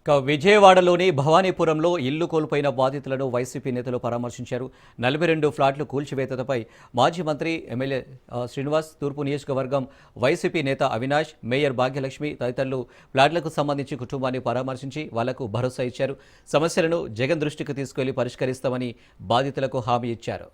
విజయవాడలోని భవానీపురంలో ఇల్లు కోల్పోయిన బాధితులను వైసీపీ నేతలు పరామర్శించారు. 42 ఫ్లాట్లు కూల్చివేతపై మాజీ మంత్రి ఎమ్మెల్యే శ్రీనివాస్, తూర్పు నియోజకవర్గం వైసీపీ నేత అవినాష్, మేయర్ భాగ్యలక్ష్మి తదితరులు ఫ్లాట్లకు సంబంధించి కుటుంబాన్ని పరామర్శించి వాళ్లకు భరోసా ఇచ్చారు. సమస్యలను జగన్ దృష్టికి తీసుకెళ్లి పరిష్కరిస్తామని బాధితులకు హామీ ఇచ్చారు.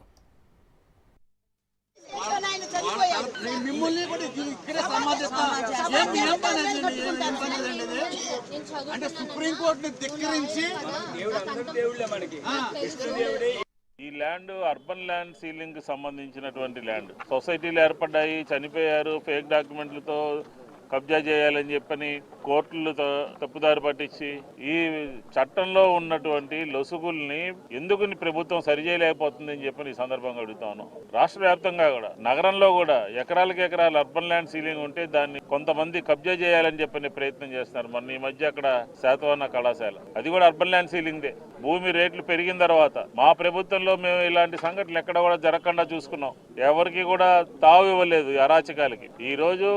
ఈ ల్యాండ్ అర్బన్ ల్యాండ్ సీలింగ్ కి సంబంధించినటువంటి ల్యాండ్ సొసైటీలు ఏర్పడ్డాయి, చనిపోయారు, ఫేక్ డాక్యుమెంట్లతో కబ్జా చేయాలని చెప్పని కోర్టులతో తప్పుదారి పట్టించి ఈ చట్టంలో ఉన్నటువంటి లొసుగుల్ని ఎందుకు ప్రభుత్వం సరిచేయలేకపోతుందని చెప్పని ఈ సందర్భంగా అడుగుతాను. రాష్ట్ర వ్యాప్తంగా కూడా నగరంలో కూడా ఎకరాలకు ఎకరాలు అర్బన్ ల్యాండ్ సీలింగ్ ఉంటే దాన్ని కొంతమంది కబ్జా చేయాలని చెప్పని ప్రయత్నం చేస్తున్నారు. మన ఈ మధ్య అక్కడ శాతవన కళాశాల అది కూడా అర్బన్ ల్యాండ్ సీలింగ్దే. భూమి రేట్లు పెరిగిన తర్వాత మా ప్రభుత్వంలో మేము ఇలాంటి సంఘటనలు ఎక్కడ కూడా జరగకుండా చూసుకున్నాం. ఎవరికి కూడా తావు ఇవ్వలేదు అరాచకాలకి. ఈ రోజు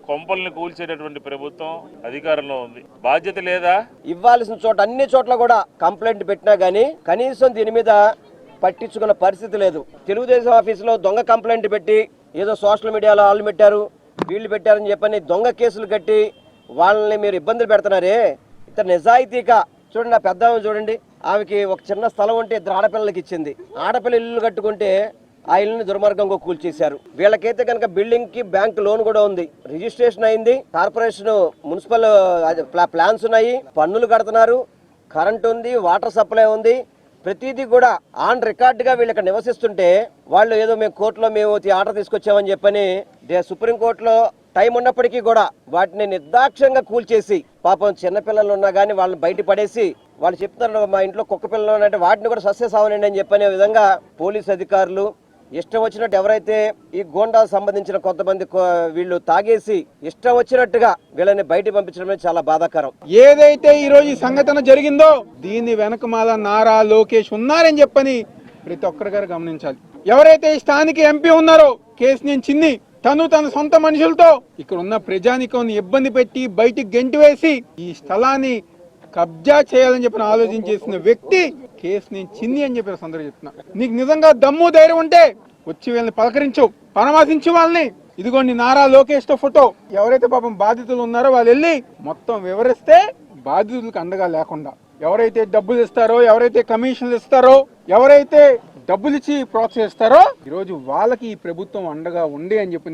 కొంపల్ని కూల్చేటటువంటి ప్రభుత్వం అధికారంలో ఉంది. బాధ్యత లేదా? ఇవ్వాల్సిన చోట అన్ని చోట్ల కూడా కంప్లైంట్ పెట్టినా గానీ కనీసం దీని మీద పట్టించుకున్న పరిస్థితి లేదు. తెలుగుదేశం ఆఫీసులో దొంగ కంప్లైంట్ పెట్టి ఏదో సోషల్ మీడియాలో వాళ్ళు పెట్టారు, వీళ్ళు పెట్టారని చెప్పని దొంగ కేసులు కట్టి వాళ్ళని మీరు ఇబ్బందులు పెడుతున్నారే. ఇతర నిజాయితీగా చూడండి, ఆ పెద్ద చూడండి, ఆమెకి ఒక చిన్న స్థలం ఉంటే 2 ఆడపిల్లలకి ఇచ్చింది. ఆడపిల్ల ఇల్లు కట్టుకుంటే ఆ ఇల్లుని దుర్మార్గంగా కూల్చేశారు. వీళ్ళకైతే కనుక బిల్డింగ్ కి బ్యాంక్ లోన్ కూడా ఉంది, రిజిస్ట్రేషన్ అయింది, కార్పొరేషన్ మున్సిపల్ ప్లాన్స్ ఉన్నాయి, పన్నులు కడుతున్నారు, కరెంట్ ఉంది, వాటర్ సప్లై ఉంది, ప్రతిదీ కూడా ఆన్ రికార్డ్ గా వీళ్ళు ఇక్కడ నివసిస్తుంటే వాళ్ళు ఏదో మేము కోర్టులో మేము ఆర్డర్ తీసుకొచ్చామని చెప్పని సుప్రీంకోర్టులో టైం ఉన్నప్పటికీ కూడా వాటిని నిర్దాక్ష్యంగా కూల్చేసి పాపం చిన్నపిల్లలు ఉన్నా కానీ వాళ్ళని బయట పడేసి వాళ్ళు చెప్తున్నారు మా ఇంట్లో కుక్క పిల్లలు అంటే వాటిని కూడా సస్యసావనండి అని చెప్పనే విధంగా పోలీస్ అధికారులు ఇష్టం వచ్చినట్టు ఎవరైతే ఈ గోండాకు సంబంధించిన కొంతమంది వీళ్ళు తాగేసి ఇష్టం వచ్చినట్టుగా వీళ్ళని బయట పంపించడమే చాలా బాధాకరం. ఏదైతే ఈ రోజు ఈ సంఘటన జరిగిందో దీన్ని వెనకమాల నారా లోకేష్ ఉన్నారని చెప్పని ప్రతి ఒక్కరి గారు గమనించాలి. ఎవరైతే ఈ స్థానిక ఎంపీ ఉన్నారో కేసినేని చిన్ని తన సొంత మనుషులతో ఇక్కడ ఉన్న ప్రజానికం ఇబ్బంది పెట్టి బయటికి గెంటి వేసి ఈ స్థలాన్ని కబ్జా చేయాలని చెప్పిన ఆలోచన చేసిన వ్యక్తి కేసినేని చిన్ని అని చెప్పి సందర్భంగా చెప్తున్నా. నీకు నిజంగా దమ్ము ధైర్యం ఉంటే వచ్చి వీళ్ళని పలకరించు, పరామర్శించు వాళ్ళని. ఇదిగోండి నారా లోకేష్ తో ఫోటో. ఎవరైతే పాపం బాధితులు ఉన్నారో వాళ్ళు వెళ్ళి మొత్తం వివరిస్తే బాధితులకు అండగా లేకుండా ఎవరైతే డబ్బులు ఇస్తారో, ఎవరైతే కమిషన్లు ఇస్తారో, ఎవరైతే డబ్బులు ఇచ్చి ప్రోత్సహిస్తారో ఈరోజు వాళ్ళకి ఈ ప్రభుత్వం అండగా ఉండే అని చెప్పి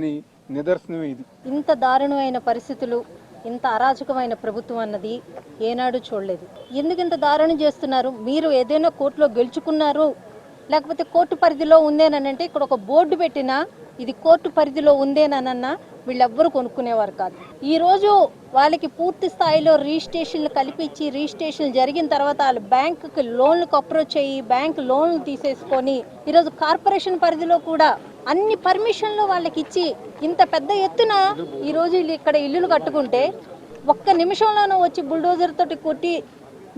నిదర్శనమే ఇది. ఇంత దారుణమైన పరిస్థితులు, ఇంత అరాచకమైన ప్రభుత్వం అన్నది ఏనాడు చూడలేదు. ఎందుకు ఇంత దారుణం చేస్తున్నారు? మీరు ఏదైనా కోర్టులో గెలుచుకున్నారు, లేకపోతే కోర్టు పరిధిలో ఉందేనంటే ఇక్కడ ఒక బోర్డు పెట్టినా ఇది కోర్టు పరిధిలో ఉందేనన్నా వీళ్ళెవ్వరూ కొనుక్కునేవారు కాదు. ఈ రోజు వాళ్ళకి పూర్తి స్థాయిలో రిజిస్ట్రేషన్లు కల్పించి రిజిస్ట్రేషన్ జరిగిన తర్వాత వాళ్ళు బ్యాంకుకి లోన్లకు అప్రోచ్ అయ్యి బ్యాంక్ లోన్లు తీసేసుకొని ఈరోజు కార్పొరేషన్ పరిధిలో కూడా అన్ని పర్మిషన్లు వాళ్ళకి ఇచ్చి ఇంత పెద్ద ఎత్తున ఈరోజు ఇక్కడ ఇల్లులు కట్టుకుంటే ఒక్క నిమిషంలోనూ వచ్చి బుల్డోజర్ తోటి కొట్టి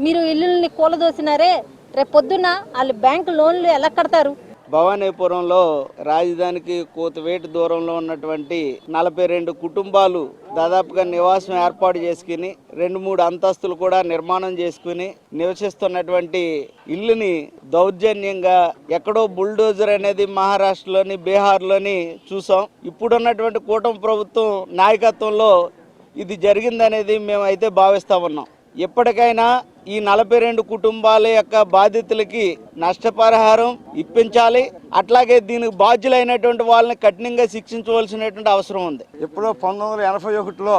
మీరు ఇల్లుల్ని కూలదోసినారే, రేపు పొద్దున్న వాళ్ళు బ్యాంక్ లోన్లు ఎలా కడతారు? భవానీపురంలో రాజధానికి కోతవేటు దూరంలో ఉన్నటువంటి 42 కుటుంబాలు దాదాపుగా నివాసం ఏర్పాటు చేసుకుని 2-3 అంతస్తులు కూడా నిర్మాణం చేసుకుని నివసిస్తున్నటువంటి ఇల్లుని దౌర్జన్యంగా ఎక్కడో బుల్డోజర్ అనేది మహారాష్ట్రలోని బీహార్లోని చూసాం. ఇప్పుడున్నటువంటి కూటమి ప్రభుత్వం నాయకత్వంలో ఇది జరిగిందనేది మేమైతే భావిస్తా ఉన్నాం. ఎప్పటికైనా ఈ 42 కుటుంబాల యొక్క బాధితులకి నష్టపరిహారం ఇప్పించాలి. అట్లాగే దీనికి బాధ్యులైనటువంటి వాళ్ళని కఠినంగా శిక్షించవలసినటువంటి అవసరం ఉంది. ఎప్పుడో 1981లో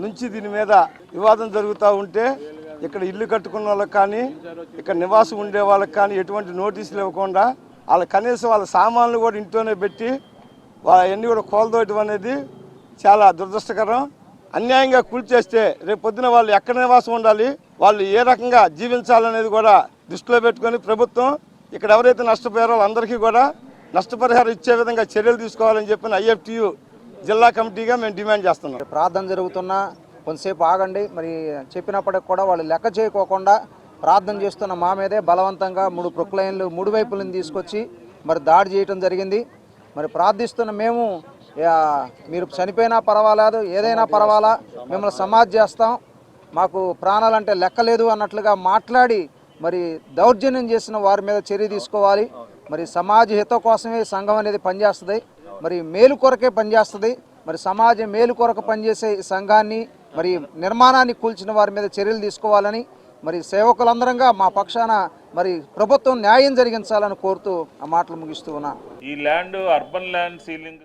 నుంచి దీని మీద వివాదం జరుగుతూ ఉంటే ఇక్కడ ఇల్లు కట్టుకున్న వాళ్ళకి కానీ ఇక్కడ నివాసం ఉండే వాళ్ళకి కానీ ఎటువంటి నోటీసులు ఇవ్వకుండా వాళ్ళ కనీసం వాళ్ళ సామాన్లు కూడా ఇంట్లోనే పెట్టి వాళ్ళన్నీ కూడా కోల్దోయటం అనేది చాలా దురదృష్టకరం. అన్యాయంగా కూల్చేస్తే రేపు పొద్దున వాళ్ళు ఎక్కడ నివాసం ఉండాలి, వాళ్ళు ఏ రకంగా జీవించాలనేది కూడా దృష్టిలో పెట్టుకొని ప్రభుత్వం ఇక్కడ ఎవరైతే నష్టపోయారో వాళ్ళందరికీ కూడా నష్టపరిహారం ఇచ్చే విధంగా చర్యలు తీసుకోవాలని చెప్పిన IFTU జిల్లా కమిటీగా మేము డిమాండ్ చేస్తున్నాం. ప్రార్థన జరుగుతున్నా కొంతసేపు ఆగండి, మరి చెప్పినప్పటికి కూడా వాళ్ళు లెక్క చేయకోకుండా ప్రార్థన చేస్తున్న మా మీదే బలవంతంగా 3 ప్రొక్లైన్లు 3 వైపులను తీసుకొచ్చి మరి దాడి చేయడం జరిగింది. మరి ప్రార్థిస్తున్న మేము మీరు చనిపోయినా పర్వాలేదు, ఏదైనా పర్వాలా, మిమ్మల్ని సమాధి చేస్తాం, మాకు ప్రాణాలంటే లెక్కలేదు అన్నట్లుగా మాట్లాడి మరి దౌర్జన్యం చేసిన వారి మీద చర్య తీసుకోవాలి. మరి సమాజ హిత కోసమే సంఘం అనేది పనిచేస్తుంది, మరి మేలు కొరకే పనిచేస్తుంది. మరి సమాజ మేలు కొరకు పనిచేసే ఈ సంఘాన్ని మరి నిర్మాణాన్ని కూల్చిన వారి మీద చర్యలు తీసుకోవాలని మరి సేవకులందరంగా మా పక్షాన మరి ప్రభుత్వం న్యాయం జరిగించాలని కోరుతూ ఆ మాటలు ముగిస్తూ ఉన్నాను. ఈ ల్యాండ్ అర్బన్ ల్యాండ్ సీలింగ్